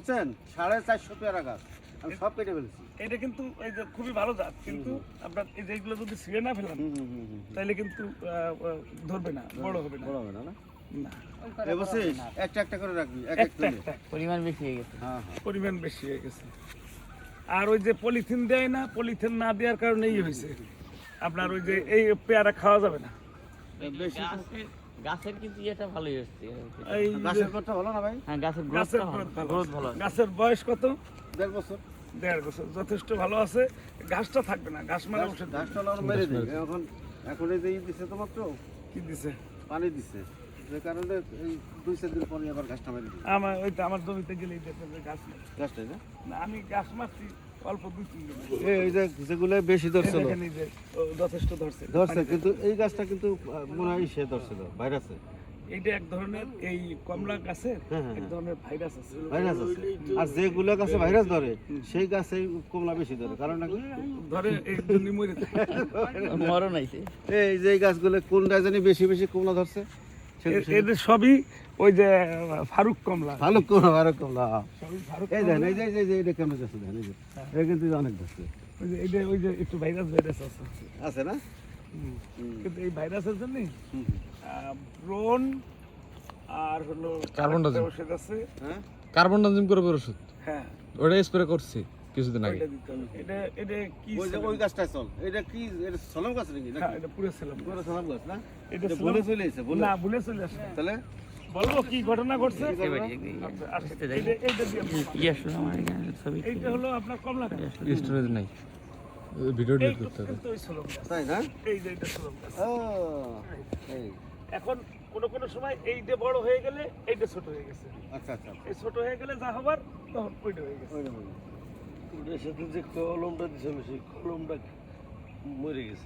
বুঝছেন 450 পেয়ারা গাছ আমি সব কেটে ফেলছি। এটা কিন্তু এই যে খুবই ভালো জাত, কিন্তু আপনার এই যে এইগুলো যদি ছিঁড়ে না ফেলেন তাহলে কিন্তু ধরবে না, বড় হবে না। বড় হবে না না না এই বসে একটা একটা করে রাখবি, এক এক একটা করে। একটা পরিমাণ বেশি হয়ে গেছে। হ্যাঁ হ্যাঁ পরিমাণ বেশি হয়ে গেছে। আর ওই যে পলিথিন দেয় না, পলিথিন না দেওয়ার কারণেই হয়েছে আপনার ওই যে এই পেয়ারা খাওয়া যাবে না। বেশি গাছের কিন্তু এটা ভালোই হচ্ছে। এই গাছের কথা ভালো না ভাই? হ্যাঁ, গাছের গাছের গ্রোথ ভালো। গাছের বয়স কত? 1.5 বছর। 1.5 বছর, যথেষ্ট ভালো আছে। ঘাসটা থাকবে না, ঘাস মারা ওষুধ গাছটা আমরা মেরে দিই। এখন এই যে দিছে তো মাত্র কি দিছে পানি দিছে, যে কারণে এই 2-4 দিন পরে আবার গাছটা মেরে দিই। আমার ওই তো আমার জমিতে গেলেই দেখবেন যে গাছ নেই। গাছটাই না না, আমি গাছ মারছি অল্প 2-3 দিন। এই যে যেগুলো বেশি ধরছিল দেখেন এই যে যথেষ্ট ধরছে। ধরছে, কিন্তু এই গাছটা কিন্তু মনে হয় সে ধরছিল ভাইরাসে। এইটা এক ধরনের এই কমলা গাছের হ্যাঁ, হ্যাঁ, এক ধরনের ভাইরাস আছে। ভাইরাস আছে। আর যেগুলো গাছে ভাইরাস ধরে সেই গাছে কমলা বেশি ধরে, কারণ নাকি ধরে এই জন্য মরে যায়। মরণ আইছে। এই যে গাছগুলো কোনটা জানি বেশি বেশি কমলা ধরছে, এদের সবই ওই যে ফারুক কমলা। ভালো কমলা ভালো কমলা। সবই ফারুক এই কমলা। দেখেন এই যে এই যে এটা কেমন গাছ দেখেন, এই যে এটা কিন্তু অনেক ধরছে ওই যে একটু ভাইরাস আছে। আছে না? কিন্তু এই ভাইরাসের জন্য ব্রোন আর হলো কার্বনডাজিম। ওষুধ আছে। হ্যাঁ কার্বনডাজিম করে ওষুধ হ্যাঁ, ওটা স্প্রে করছি কিছুদিন আগে। ওইটা দিতে হবে। এটা কি ওই যে ওই গাছটা চল, এটা কি এটা সলাম গাছ নাকি? হ্যাঁ, এটা পুরো ছিলাম। পুরো সলাম গাছ না? এটা এটা বলে চলে এসেছে বলে, না, ভুলে চলে আসে। তাহলে বলবো কি ঘটনা ঘটছে? এবারে আচ্ছা, আসেন। আসতে যাই। এইটা দিয়ে আপনি কি আসলে আমার এখানে ছবি এইটা হলো আপনার কমলা গাছ। স্টোরেজ নাই, ভিডিও ডিলিট এইটুকু করতে হবে। কিন্তু ওই সোলম গাছ। তাই না? এই যে এটা সোলম গাছ। ও এই এখন কোন সময় এইটা বড় হয়ে গেলে এইটা ছোট হয়ে গেছে। আচ্ছা আচ্ছা এই ছোট হয়ে গেলে যা হবার তখন ওইটা হয়ে গেছে। ওই রকম ওটার সাথে যে কলমটা দিছিল সেই কলমটা মরে গেছে।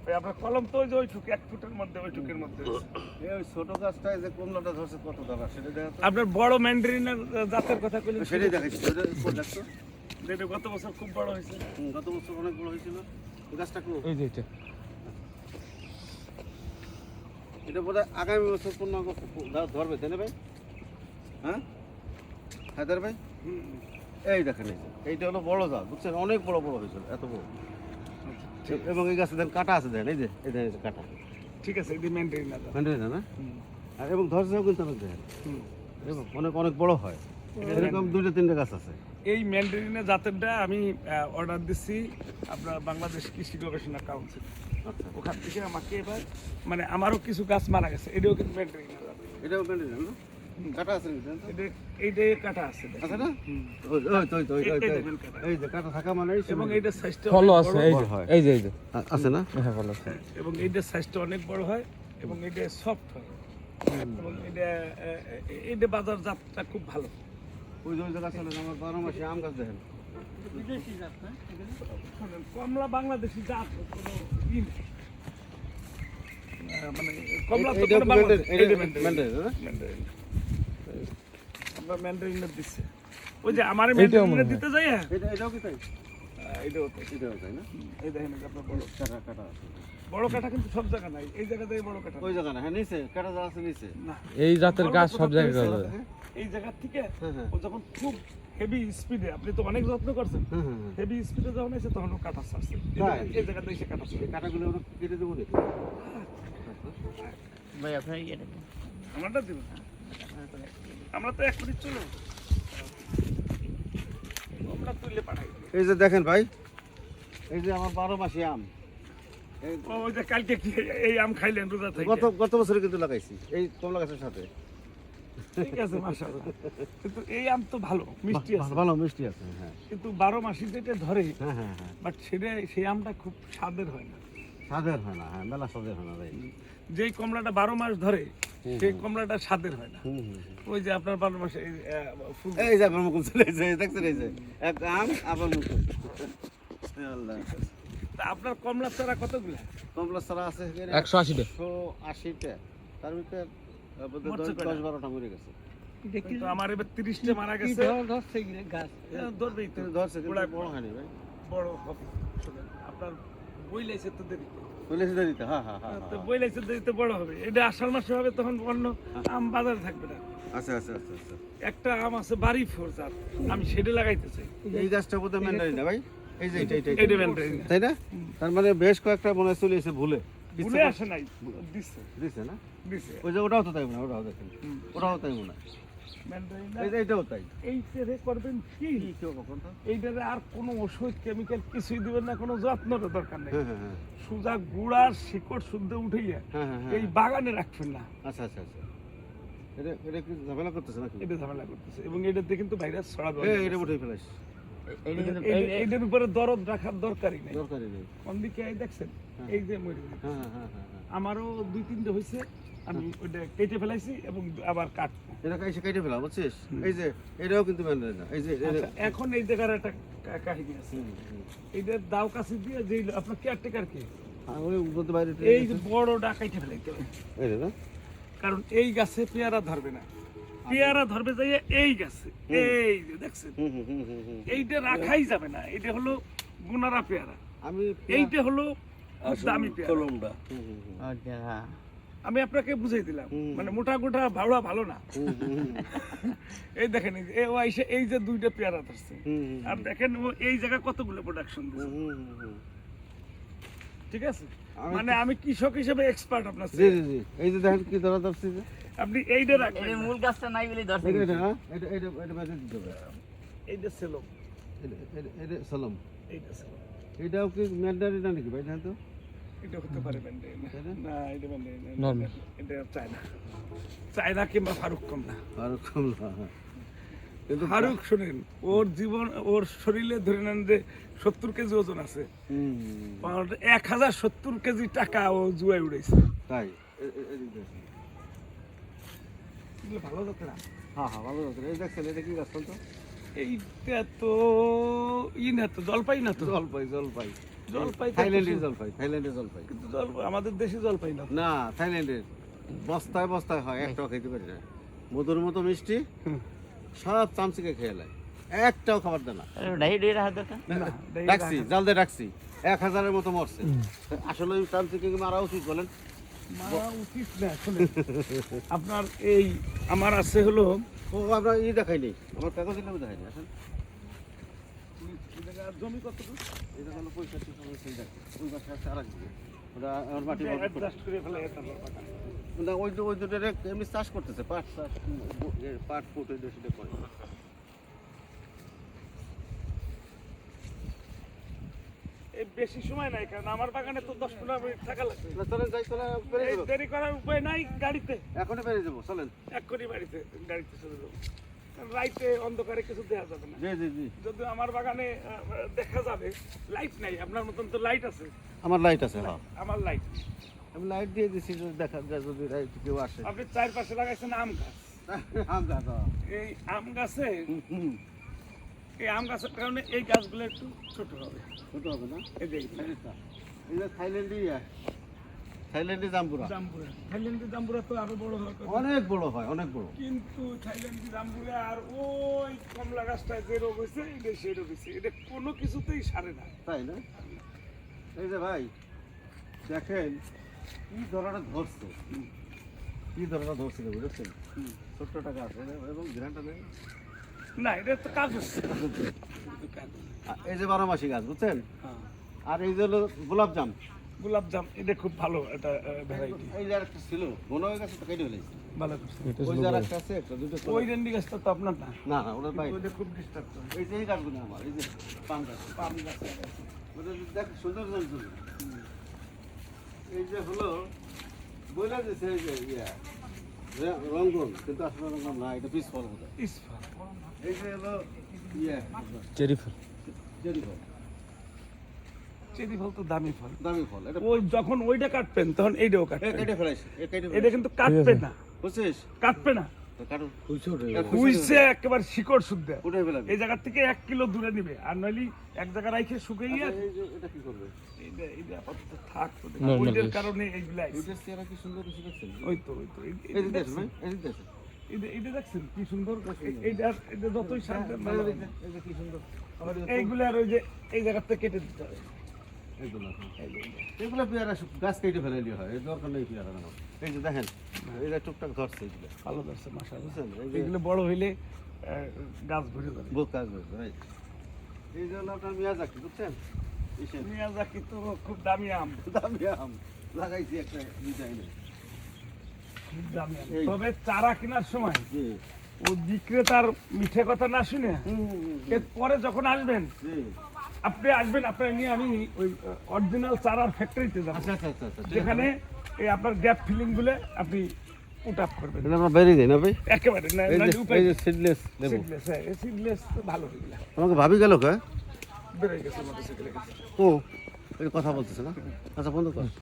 ওই আপনার কলম তো ওই যে ওইটুকু 1 ফুটের মধ্যে, ওইটুকের মধ্যে আছে। এই ওই ছোট গাছটায় যে কমলাটা ধরছে কত দাবা সেটা দেখা তো। আপনার বড় ম্যান্ডারিনের জাতের কথা কইলেন, সেটাই দেখাচ্ছি, ওটা দেখতো যেটা গত বছর খুব বড় হয়েছে। গত বছর অনেক বড় হয়েছিল এই গাছটা। খুব এই যে এটা এটা বোধহয় আগামী বছর ধরবে, তাই না ভাই? হ্যাঁ হায়দার ভাই, এই দেখেন এই যে, এইটা হলো বড় জাত, বুঝছেন? অনেক বড় বড় হয়েছিল, এত বড়। এবং এই গাছে দেখেন কাটা আছে, দেখেন এই যে এই দেখেন এই যে কাটা ঠিক আছে, এই ম্যান্ডারিন জাত। মেনটেন না? আর এবং ধরছেও কিন্তু অনেক দেখেন, এবং অনেক অনেক বড় হয়। এরকম 2-3টা গাছ আছে। এই ম্যান্ডারিনের জাতেরটা আমি অর্ডার দিচ্ছি আপনার বাংলাদেশ কৃষি গবেষণা কাউন্সিল। ওখান থেকে আমাকে এবার মানে আমারও কিছু গাছ মারা গেছে, এটাও কিন্তু ম্যান্ডারিনের জাত। এটাও মেনটেন না? কাটা আছে নাকি জানেন তো? এইটাই কাটা আছে দেখেন। আছে না? ওই ওই তো এই যে কাটা থাকা মানে এবং এইটার সাইজটা ফলো অনেক আছে, বড় এই বড় যে হয়। এই যে এই যে আছে না? হ্যাঁ ফলো আছে। এবং এইটার সাইজটা অনেক বড় হয় এবং এটা সফট হয় এবং এটা বাজার জাতটা খুব ভালো। ওই যে গাছ হলো আমার 12 মাসে আম গাছ দেখেন। শোনেন, কমলা বাংলাদেশি জাত কোনো ই নেই। মানে কমলা তো কোনো বাংলাদেশ- এইটা ম্যান্ডারিন। আমরা ম্যান্ডারিনের দিচ্ছে। ওই যে আমার ম্যান্ডারিনের দিতে যাই, হ্যাঁ এটাও কি তাই? এটাও তো। এটাও তাই না? এই দেখেন এই যে আপনার বড় কাটা আছে। বড় কাটা কিন্তু সব জায়গা নাই, এই জায়গাতেই বড় কাটা। ওই জায়গা না, হ্যাঁ নিচে কাটা যা আছে নিচে। না, এই জাতের গাছ সব জায়গায় করা যায়। এই জায়গা থেকে হ্যাঁ হ্যাঁ ও যখন খুব হেভি স্পিডে, আপনি তো অনেক যত্ন করছেন, হ্যাঁ হ্যাঁ হেভি স্পিডে যখন এসে তখন ও কাটা ছাড়ছে। তাই? এই জায়গাতে এসে কাটা ছাড়ছে। এই কাটাগুলো আমরা কেটে দেবো নাকি? ভাই আপনার ইয়েটা দিন। আমারটা দিব, আমরা তো 1 মিনিট চলে আমরা তুলে পাঠাই। এই যে দেখেন ভাই, এই যে আমার 12 মাসি আম। এই ওই যে কালকে কি এই আম খাইলেন রোজা থেকে? গত বছরে কিন্তু লাগাইছি এই কমলা গাছের সাথে। ঠিক আছে, মাশাআল্লাহ। কিন্তু এই আম তো ভালো মিষ্টি আছে, ভালো মিষ্টি আছে। হ্যাঁ কিন্তু 12 মাসি যেটা ধরে, হ্যাঁ হ্যাঁ হ্যাঁ বাট সেই আমটা খুব স্বাদের হয় না। স্বাদের হয় না, হ্যাঁ মেলা স্বাদের হয় না ভাই। যেই কমলাটা 12 মাস ধরে সেই কমলাটা স্বাদের হয় না। হুম, হুম। ওই যে আপনার 12 মাসে ফুল। এই যে আপনার মুকুল চলে এসেছে, দেখছেন এই যে এক আম আবার মুকুল। আল্লাহ, তা আপনার কমলার চারা কতগুলা? কমলা সারা আছে 180টা। 180টা, তার ভিতরে মরছে কয়টা? 10-12টা মরে গেছে। কিন্তু আমার এবার 30টা মারা গেছে। ধরবেই তো, ধরছে কিন্তু গোড়ায় বড় হয়নি ভাই। বড় হবে। শোনেন, আপনার বই লাইছে তো দেরিতে। চলেছে দিতে, হ্যাঁ হ্যাঁ হ্যাঁ তো বই লাইছে দেরিতে বড় হবে। এটা আষাঢ় মাসে হবে, তখন অন্য আম বাজারে থাকবে না। আচ্ছা আচ্ছা আচ্ছা আচ্ছা একটা আম আছে বাড়ি ফোর জাত, আমি সেটা লাগাইতে চাই। এই গাছটা বোধহয় ম্যান্ডারিন না ভাই, এই যে এটা এটা এটা ম্যান্ডারিন না। তাই না? তার মানে বেশ কয়েকটা মনে হয় চলে এসে ভুলে ভুলে আসে নাই, দিচ্ছে দিছে না? দিচ্ছে ওই যে ওটাও তো তাই মনে হয়, ওটাও দেখেন, ওটাও তাই মনে হয়, ম্যান্ডারিন। এই যে এটাও তাই। এইটারে করবেন কি, কি কেউ কখন তো? এইটারে আর কোনো ওষুধ কেমিক্যাল কিছুই দিবেন না, কোনো যত্নের দরকার নেই। হ্যাঁ হ্যাঁ হ্যাঁ সুজা গুড়ার শিকড় শুদ্ধ উঠাইয়া হ্যাঁ হ্যাঁ এই হ্যাঁ। বাগানে রাখবেন না, আচ্ছা আচ্ছা আচ্ছা, এটা কি ঝামেলা করতেছে নাকি? এটা ঝামেলা করতেছে এবং এটাতে কিন্তু ভাইরাস ছড়াবে। এটা উঠে ফেলাইস, এইটা কিন্তু এটার উপরে দরদ রাখার দরকারই নেই। দরকারই নেই। কোন দিকে এই দেখছেন, হ্যাঁ। এই যে মরে গেছে। হ্যাঁ হ্যাঁ হ্যাঁ হ্যাঁ, আমারও 2-3টে হয়েছে, আমি ওইটা কেটে ফেলাইছি এবং আবার কাটবো। এটা এসে কেটে ফেলা বুঝছিস? এই যে এটাও কিন্তু ম্যান্ডারিন না, এই যে আচ্ছা, এখন এই জায়গার একটা কাহিনী আছে। হুম, হুম। এইটার দাও কাছে দিয়ে যে আপনার কেয়ারটেকার কে, আর ওই বলতে বাইরে এই যে বড় ডাকাইতে ফেলাইতে হবে। এই যে না, কারণ এই গাছে পেয়ারা ধরবে না, পেয়ারা ধরবে যাই এই গাছে, এই যে দেখছেন, হুম হুম হুম হুম হুম। এইটা রাখাই যাবে না। এটা হলো গুনারা পেয়ারা, আমি এইটা হলো আসল দামি পেয়ারা। কলমটা হুম, হুম, হুম, আচ্ছা, হ্যাঁ। আমি আপনাকে বুঝাই দিলাম, হুম। মানে মোটা গোটা ভাওড়া ভালো না। হুম, হুম, এই দেখেন, এই যে ও আইসে এই যে 2টা পেয়ারা ধরছে, হুম, হুম, আর দেখেন ও এই জায়গা কতগুলো প্রোডাকশন দিচ্ছে। হুম, হুম, হুম। ঠিক আছে, আমি মানে আমি কৃষক হিসেবে এক্সপার্ট আপনার জি চেয়ে। জি জি, এই যে দেখেন কি ধরা ধরছি যে আপনি এইটা রাখবেন এর না। মূল গাছটা নাই বলে দর্শক এটা এটা না, এটা বাজে দিতে হবে, এইটা ছিল, এটা সালাম, এইটা ছিল, এটাও কি ম্যান্ডারিন না নাকি ভাই জানেন তো? এটা হতে পারে ম্যান্ডারিন না। তাই না? না, এটা ম্যান্ডারিন না, Normal. এটা চায়না, চায়না কিংবা ফারুক কমলা। আর কম না, কিন্তু ফারুক শুনেন, ওর জীবন, ওর শরীরে ধরে নেন যে 70 কেজি ওজন আছে, হুম, 1070 কেজি টাকা ও জুয়ায় উড়াইছে। তাই এদিক দেখেন। এগুলো ভালো যাতে না। হ্যাঁ হ্যাঁ ভালো লাগছে, এই দেখছেন এটা কি গাছ তো? এইটা তো না, তো জলপাই না, তো জলপাই জলপাই, জলপাই তো থাইল্যান্ডের কিছু- জলপাই, থাইল্যান্ডের জলপাই কিন্তু জলপাই আমাদের দেশে জলপাই না। না, থাইল্যান্ডের বস্তায় বস্তায় হয়, একটাও খেতে পারি না, মধুর মতো মিষ্টি, হুম। সব চামচিকে খেয়ে নেয়, একটাও খাবার দেয় না। ডাহি ডুই রাখার দরকার। না, রাখছি জাল দিয়ে রাখছি, 1000-এর মতো মরছে। আসলে ওই চামচিকে মারা উচিত বলেন? মারা উচিত না শুনেন। আপনার এই আমার আছে হলো ও আমরা দেখাইনি, আমার কাগজ দেখাইনি। আসেন জমি কতটুকু এটা হলো 65 সেই দেখো, ওই পাশে আছে আর একদিকে, ওটা আমার মাটি অ্যাডজাস্ট করে ফেলে এটা বাগান। না, ওই দুটো এমনি চাষ করতেছে, পাট চাষ, পাট ফুট ওই সেটা করে। এই বেশি সময় নাই, কারণ আমার বাগানে তো 10-15 মিনিট থাকা লাগবে। না, চলেন যাই, চলে বেরিয়ে এই যাবো, দেরি করার উপায় নাই, গাড়িতে এখনই বেরিয়ে যাবো, চলেন। এক্ষুনি গাড়িতে চলে যাবো। কারণ রাইতে অন্ধকারে কিছু দেখা যাবে না। জি জি জি, যদি আমার বাগানে দেখা যাবে, লাইট নাই, আপনার মতন তো লাইট আছে, আমার লাইট আছে, হ্যাঁ আমার লাইট। আমি লাইট দিয়ে দিচ্ছি, যদি দেখা যায়, যদি লাইট কেউ আসে। আপনি চারপাশে লাগাইছেন আম গাছ, আম গাছ, হ্যাঁ। এই আম গাছে, হুম, এই আম গাছের কারণে এই গাছগুলো একটু ছোট হবে। ছোট হবে না? এই যে এইগুলো। এই যে থাইল্যান্ডি জাম্বুরা জাম্বুরা, থাইল্যান্ডি জাম্বুরা তো আরো বড় হয়, অনেক বড় হয়, অনেক বড়। কিন্তু থাইল্যান্ডি জাম্বুরা আর ওই কমলা গাছটায় যে রোগ হয়েছে, এটা সেই রোগ হয়েছে, এটা কোনো কিছুতেই সারে না। তাই না? এই যে ভাই দেখেন কি ধরনের ধরছে, কি ধরনের ধরছে বুঝেছেন? ছোট্ট টাকা আছে এবং গ্রানটা দেয়। না, এটা তো কাগজ। কাগজ। এই যে 12 মাসি গাছ বুঝছেন, হ্যাঁ। আর এই যে হলো গোলাপজাম, গোলাপজাম, এটা খুব ভালো একটা ভ্যারাইটি, এই যে আরেকটা ছিল বন হয়ে গেছে তো কেটে ফেলেছে, ভালো করছে। ওই যে আরেকটা আছে, একটা দুটো ছিল। ওই রেন্ডি গাছটা তো আপনার না, না না ওটা ভাই, ওইটা খুব ডিস্টার্ব করে। এই যে এই গাছগুলো আমার, এই যে পান গাছ, পাম গাছ লাগাইছে। ওটা দেখ সুন্দর জন্য। এই যে হলো বইলা দিছে, এই যে রঙ্গন, কিন্তু আসলে রঙ্গন না, এটা পিস ফল বোধ হয়। ইসফা। এই যে হলো চেরি ফল। চেরি ফল, চেরি ফল তো দামি ফল। দামি ফল, এটা ওই যখন ওইটা কাটবেন তখন এইটাও কাটবেন। কেটে ফেলাইছে, কেটে এটা ফেলাইছে, কিন্তু কাটবে না, বুঝছিস? কাটবে না। তো কারণ হুইছে একেবারে শিকড় শুদ্ধ। উঠে ফেলাবি। এই জায়গা থেকে 1 কিলো দূরে নিবে, আর নইলে এক জায়গা রাইখে শুকাইয়া। আচ্ছা, এই যে এটা কি করবে? এইটা আপাতত থাক তো, Normal ওইটার মানে গাছ। কারণে এইগুলা আইছে। দুইটার চেহারা কি সুন্দর বেশি দেখছেন? ওই তো এই যে দেখছেন দেখছেন? ভাই, এই যে দেখছেন, এইটা দেখছেন কি সুন্দর? এটা যতই সার দেন ভালো হবে না। এই যে কি সুন্দর। এইগুলা আর ওই যে এই জায়গাতে কেটে দিতে হবে। এগুলো এগুলো পেয়ারা গাছ কেটে ফেলাইলে হয়, এই দরকার নেই পেয়ারা লাগানো। এই যে দেখেন এটা টুকটাক ধরছে এগুলো, ভালো ধরছে মাশাআল্লাহ। বুঝছেন? এই যে এগুলো বড় হইলে গাছ ভরে যাবে। বুক কাজ করছে, রাইট। এই যে হলো আপনার মিয়াজাকি, বুঝছেন? ইসেন মিয়াজাকি তো খুব দামি আম, দামি আম লাগাইছি একটা ডিজাইনে। খুব দামি আম। এই। তবে চারা কেনার সময় জি ও বিক্রেতার মিঠে কথা না শুনে এরপরে যখন আসবেন জি। আপনি আসবেন, আপনার নিয়ে আমি ওই অরিজিনাল চারার ফ্যাক্টরিতে যাবো, আচ্ছা আচ্ছা আচ্ছা আচ্ছা, যেখানে এই আপনার গ্যাপ ফিলিং গুলো আপনি পুট আপ করবেন এটা আমরা বেরিয়ে যাই না ভাই? একেবারে। না এই নাহলে যে উপায় এই যে সিডলেস লেবু, সিডলেস, হ্যাঁ সিডলেস তো ভালো এগুলা। আমাকে ভাবি গেল কে? বেড়ে গেছে মোটরসাইকেলে গেছে। ও এই কথা বলতেছে না? আচ্ছা বন্ধ কর।